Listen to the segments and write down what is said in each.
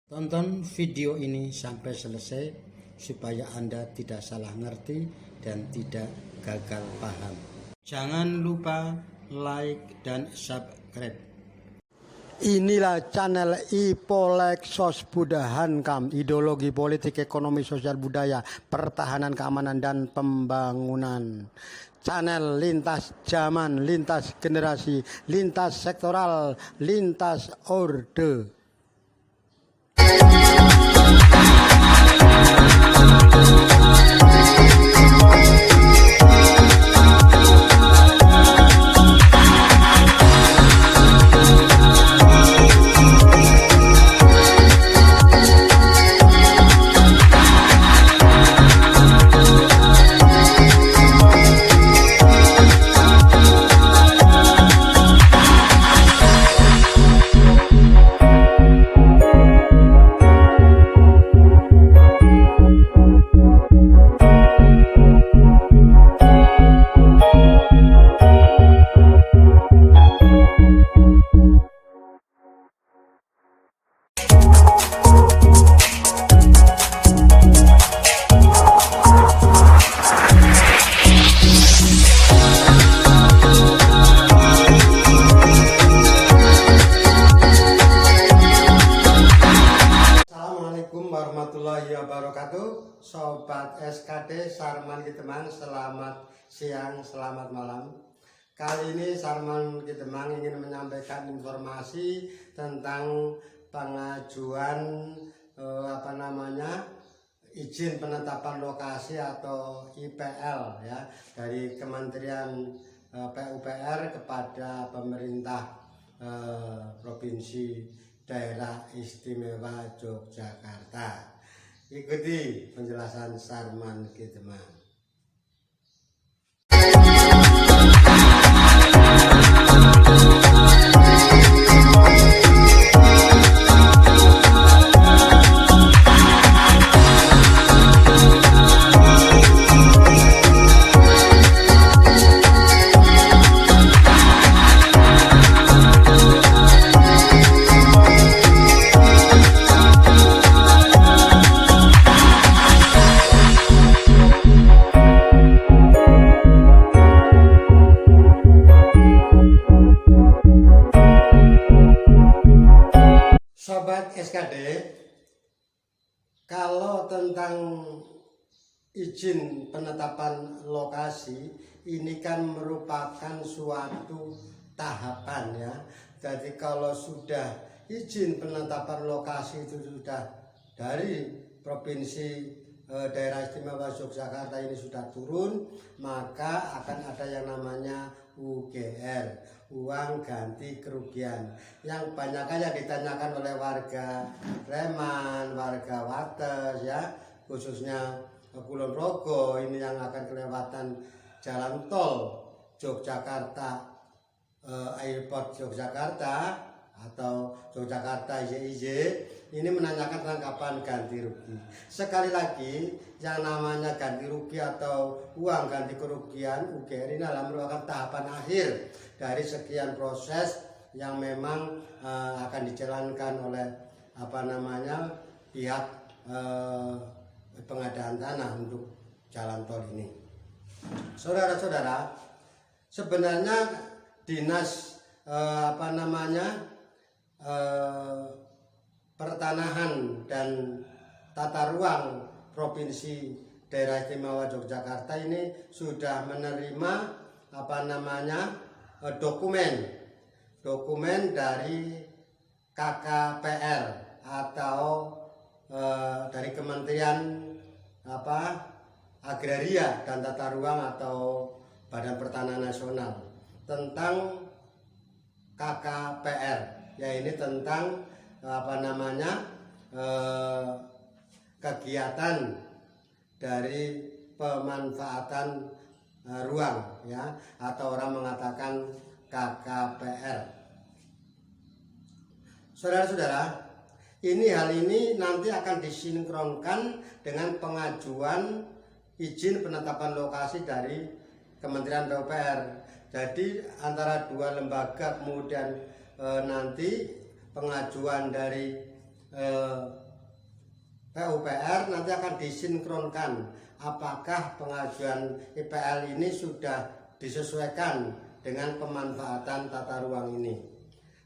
Tonton video ini sampai selesai supaya Anda tidak salah ngerti dan tidak gagal paham. Jangan lupa like dan subscribe. Inilah channel Ipolek Sos Budahankam, ideologi politik, ekonomi, sosial, budaya, pertahanan, keamanan, dan pembangunan. Channel lintas zaman, lintas generasi, lintas sektoral, lintas orde. Warahmatullahi wabarakatuh. Sobat SKD Sarman Kitemang, selamat siang, selamat malam. Kali ini Sarman Kitemang ingin menyampaikan informasi tentang pengajuan izin penetapan lokasi atau IPL ya dari Kementerian PUPR kepada pemerintah Provinsi Daerah Istimewa Yogyakarta. Ikuti penjelasan Sarman Kitemang. Sobat SKD, kalau tentang izin penetapan lokasi ini kan merupakan suatu tahapan ya. Jadi kalau sudah izin penetapan lokasi itu sudah dari Provinsi Daerah Istimewa Yogyakarta ini sudah turun, maka akan ada yang namanya UGR, uang ganti kerugian, yang banyaknya ditanyakan oleh warga Sleman, warga Wates ya, khususnya Kulon Progo ini yang akan kelewatan jalan tol Yogyakarta Airport Yogyakarta atau Yogyakarta IJIJ, ini menanyakan tanggapan ganti rugi. Sekali lagi, yang namanya ganti rugi atau uang ganti kerugian UGR ini adalah merupakan tahapan akhir dari sekian proses yang memang akan dijalankan oleh pihak pengadaan tanah untuk jalan tol ini. Saudara-saudara, sebenarnya dinas pertanahan dan tata ruang Provinsi Daerah Istimewa Yogyakarta ini sudah menerima dokumen dari KKPR atau dari Kementerian Agraria dan Tata Ruang atau Badan Pertanahan Nasional tentang KKPR, ya ini tentang kegiatan dari pemanfaatan ruang ya, atau orang mengatakan KKPR. Saudara-saudara, hal ini nanti akan disinkronkan dengan pengajuan izin penetapan lokasi dari Kementerian PUPR. Jadi antara dua lembaga kemudian nanti pengajuan dari PUPR nanti akan disinkronkan apakah pengajuan IPL ini sudah disesuaikan dengan pemanfaatan tata ruang ini.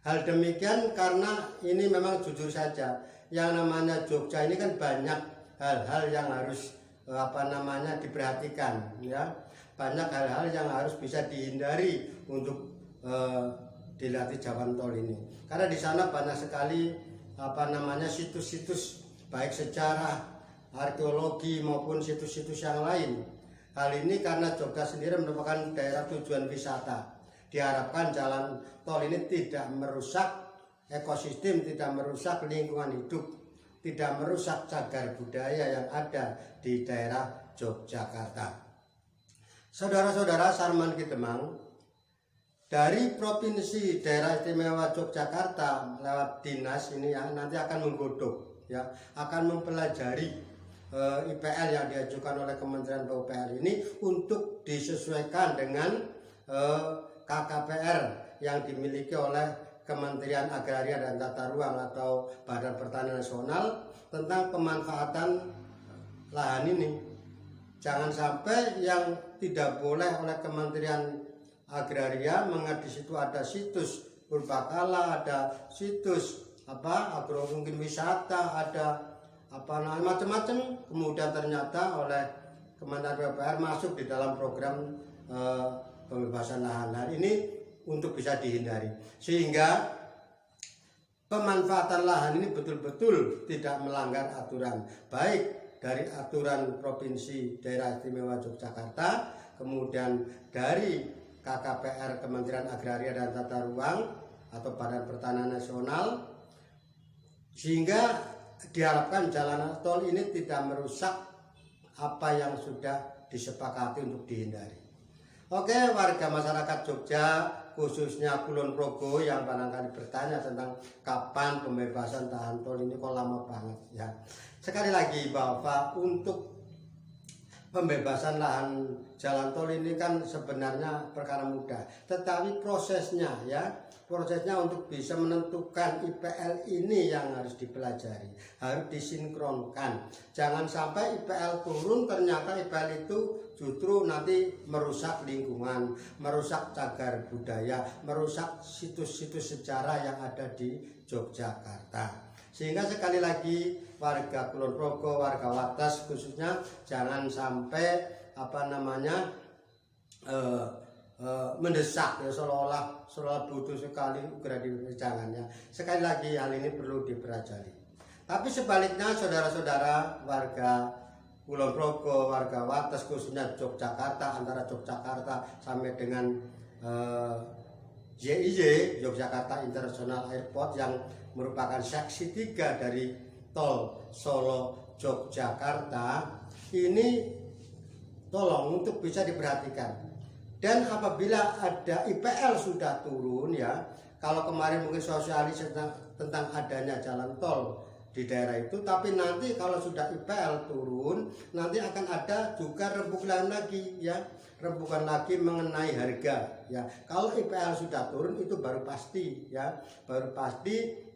Hal demikian karena ini memang jujur saja, yang namanya Jogja ini kan banyak hal-hal yang harus diperhatikan, ya. Banyak hal-hal yang harus bisa dihindari untuk dilatih jalan tol ini. Karena di sana banyak sekali situs-situs baik sejarah, arkeologi maupun situs-situs yang lain. Hal ini karena Jogja sendiri merupakan daerah tujuan wisata. Diharapkan jalan tol ini tidak merusak ekosistem, tidak merusak lingkungan hidup, tidak merusak cagar budaya yang ada di daerah Yogyakarta. Saudara-saudara Sarman Kidemang, dari Provinsi Daerah Istimewa Yogyakarta lewat dinas ini ya nanti akan menggodok, ya, akan mempelajari IPL yang diajukan oleh Kementerian PUPR ini untuk disesuaikan dengan KKPR yang dimiliki oleh Kementerian Agraria dan Tata Ruang atau Badan Pertanian Nasional tentang pemanfaatan lahan ini. Jangan sampai yang tidak boleh oleh Kementerian Agraria mengenai di situ ada situs purbakala, ada situs agro mungkin wisata, ada macam-macam, kemudian ternyata oleh Kementerian PUPR masuk di dalam program pembebasan lahan. Nah, ini untuk bisa dihindari sehingga pemanfaatan lahan ini betul-betul tidak melanggar aturan, baik dari aturan Provinsi Daerah Istimewa Yogyakarta, kemudian dari KKPR Kementerian Agraria dan Tata Ruang atau Badan Pertanian Nasional, sehingga diharapkan jalan tol ini tidak merusak apa yang sudah disepakati untuk dihindari. Oke, warga masyarakat Jogja, khususnya Kulon Progo yang barangkali bertanya tentang kapan pembebasan lahan tol ini, kok lama banget ya. Sekali lagi bahwa untuk pembebasan lahan jalan tol ini kan sebenarnya perkara mudah, tetapi prosesnya untuk bisa menentukan IPL ini yang harus dipelajari, harus disinkronkan. Jangan sampai IPL turun ternyata IPL itu justru nanti merusak lingkungan, merusak cagar budaya, merusak situs-situs sejarah yang ada di Yogyakarta. Sehingga sekali lagi warga Kulon Progo, warga Wates khususnya jangan sampai mendesak ya, seolah butuh sekali segera jangan ya. Sekali lagi hal ini perlu dipelajari. Tapi sebaliknya saudara-saudara warga Kulon Progo, warga Wates khususnya Yogyakarta, antara Yogyakarta sampai dengan YIY Yogyakarta International Airport yang merupakan seksi 3 dari tol Solo Yogyakarta ini, tolong untuk bisa diperhatikan. Dan apabila ada IPL sudah turun ya, kalau kemarin mungkin sosialis tentang adanya jalan tol di daerah itu, tapi nanti kalau sudah IPL turun nanti akan ada juga rembukan lagi ya, rembukan lagi mengenai harga ya. Kalau IPL sudah turun itu baru pasti ya, baru pasti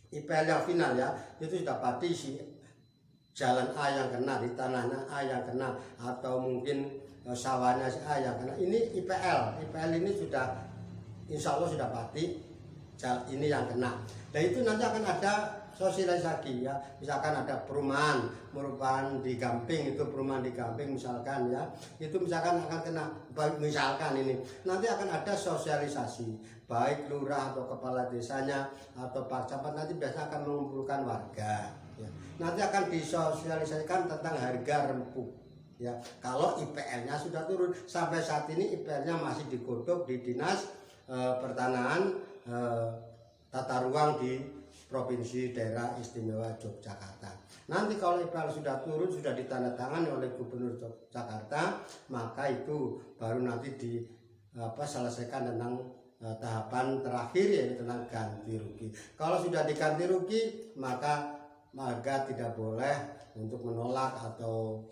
IPL yang final ya, itu sudah pasti si jalan A yang kena, di tanahnya A yang kena, atau mungkin sawahnya si A yang kena. Ini IPL ini sudah insya Allah sudah pasti ini yang kena. Dan itu nanti akan ada sosialisasi ya, misalkan ada perumahan di Gamping, itu perumahan di Gamping misalkan ya, itu misalkan akan kena, misalkan ini nanti akan ada sosialisasi, baik lurah atau kepala desanya atau pak camat nanti biasanya akan mengumpulkan warga ya. Nanti akan disosialisasikan tentang harga rempuk ya, kalau IPL-nya sudah turun. Sampai saat ini IPL-nya masih digodok di Dinas Pertanahan Tata Ruang di Provinsi Daerah Istimewa Yogyakarta. Nanti kalau IPL sudah turun, sudah ditandatangani oleh Gubernur Yogyakarta, maka itu baru nanti selesaikan tentang tahapan terakhir, yaitu tentang ganti rugi. Kalau sudah diganti rugi, maka warga tidak boleh untuk menolak atau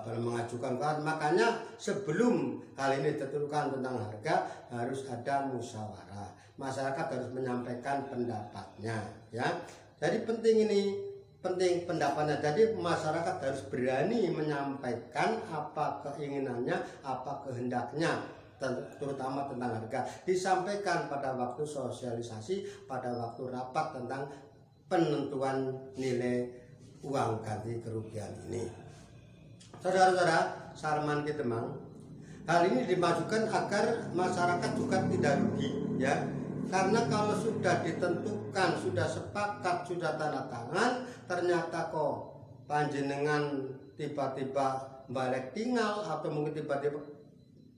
mengajukan keluhan. Makanya sebelum hal ini ditentukan tentang harga harus ada musyawarah. Masyarakat harus menyampaikan pendapatnya, ya. Jadi penting pendapatnya. Jadi masyarakat harus berani menyampaikan apa keinginannya, apa kehendaknya, terutama tentang harga. Disampaikan pada waktu sosialisasi, pada waktu rapat tentang penentuan nilai uang ganti kerugian ini. Saudara-saudara, Sarman Kitemang, hal ini dimajukan agar masyarakat juga tidak rugi, ya. Karena kalau sudah ditentukan, sudah sepakat, sudah tanda tangan, ternyata kok panjenengan tiba-tiba balik tinggal atau mungkin tiba-tiba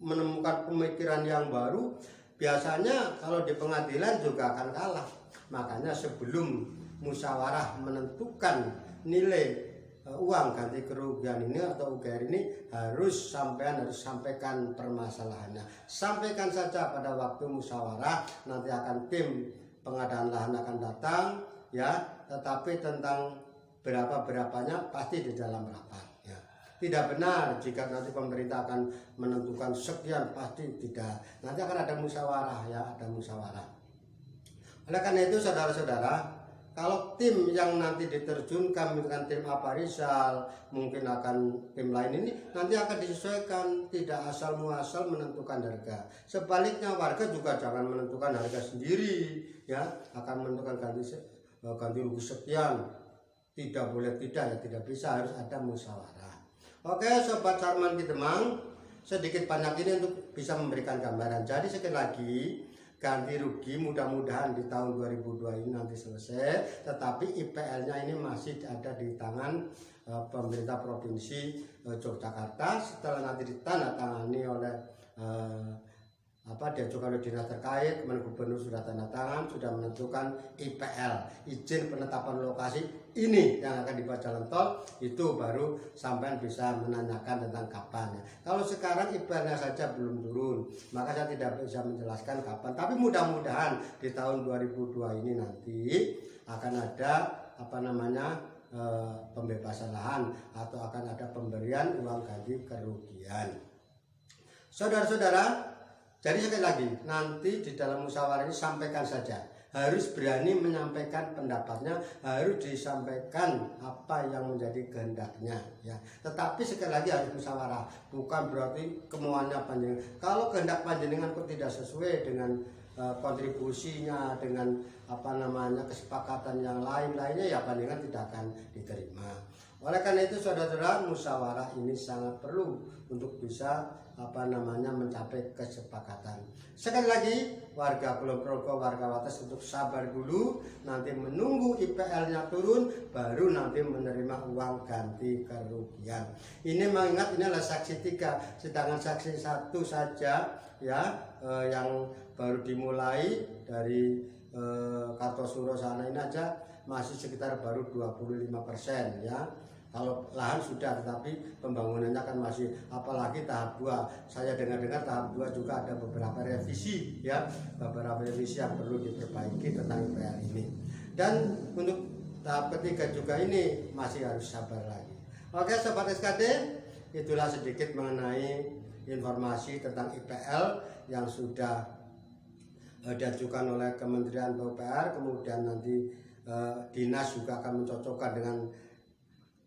menemukan pemikiran yang baru, biasanya kalau di pengadilan juga akan kalah. Makanya sebelum musyawarah menentukan nilai uang ganti kerugian ini atau UGR ini harus sampaikan permasalahannya. Sampaikan saja pada waktu musyawarah, nanti akan tim pengadaan lahan akan datang, ya. Tetapi tentang berapanya pasti di dalam rapat, ya. Tidak benar jika nanti pemerintah akan menentukan sekian, pasti tidak. Nanti akan ada musyawarah, ya, ada musyawarah. Oleh karena itu saudara-saudara, kalau tim yang nanti diterjunkan, misalkan tim Aparisal, mungkin akan tim lain ini, nanti akan disesuaikan, tidak asal muasal menentukan harga. Sebaliknya warga juga jangan menentukan harga sendiri, ya, akan menentukan ganti rugi sekian. Tidak boleh tidak, ya tidak bisa, harus ada musyawarah. Oke, Sobat Sarman Kitemang, sedikit banyak ini untuk bisa memberikan gambaran. Jadi sekali lagi, ganti rugi mudah-mudahan di tahun 2002 ini nanti selesai, tetapi IPL-nya ini masih ada di tangan pemerintah provinsi Yogyakarta. Setelah nanti ditandatangani oleh diajukan oleh dinas terkait, Kemen Gubernur sudah tanda tangan, sudah menentukan IPL, izin penetapan lokasi ini yang akan dibuat jalan tol, itu baru sampai bisa menanyakan tentang kapan. Kalau sekarang IPL-nya saja belum turun, maka saya tidak bisa menjelaskan kapan. Tapi mudah-mudahan di tahun 2002 ini nanti akan ada pembebasan lahan atau akan ada pemberian uang ganti kerugian. Saudara-saudara, jadi sekali lagi, nanti di dalam musyawarah ini sampaikan saja. Harus berani menyampaikan pendapatnya, harus disampaikan apa yang menjadi kehendaknya, ya. Tetapi sekali lagi harus musyawarah, bukan berarti kemauannya panjenengan. Kalau kehendak panjenengan kok tidak sesuai dengan kontribusinya, dengan kesepakatan yang lainnya, ya panjenengan tidak akan diterima. Oleh karena itu saudara-saudara, musyawarah ini sangat perlu untuk bisa mencapai kesepakatan. Sekali lagi, warga Kulon Progo, warga Wates untuk sabar dulu, nanti menunggu IPL-nya turun, baru nanti menerima uang ganti kerugian. Ini mengingat ini adalah saksi 3, sedangkan saksi 1 saja, ya, yang baru dimulai dari Kartosuro sana ini aja masih sekitar baru 25%, ya. Kalau lahan sudah, tetapi pembangunannya kan masih, apalagi tahap 2. Saya dengar-dengar tahap 2 juga ada beberapa revisi, ya, beberapa revisi yang perlu diperbaiki tentang IPL ini. Dan untuk tahap ketiga juga ini masih harus sabar lagi. Oke Sobat SKD, itulah sedikit mengenai informasi tentang IPL yang sudah diajukan oleh Kementerian PUPR, kemudian nanti dinas juga akan mencocokkan dengan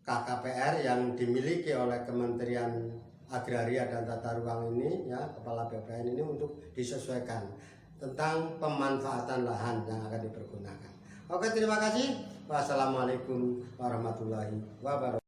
KKPR yang dimiliki oleh Kementerian Agraria dan Tata Ruang ini, ya, Kepala BPN ini, untuk disesuaikan tentang pemanfaatan lahan yang akan dipergunakan. Oke, terima kasih. Wassalamualaikum warahmatullahi wabarakatuh.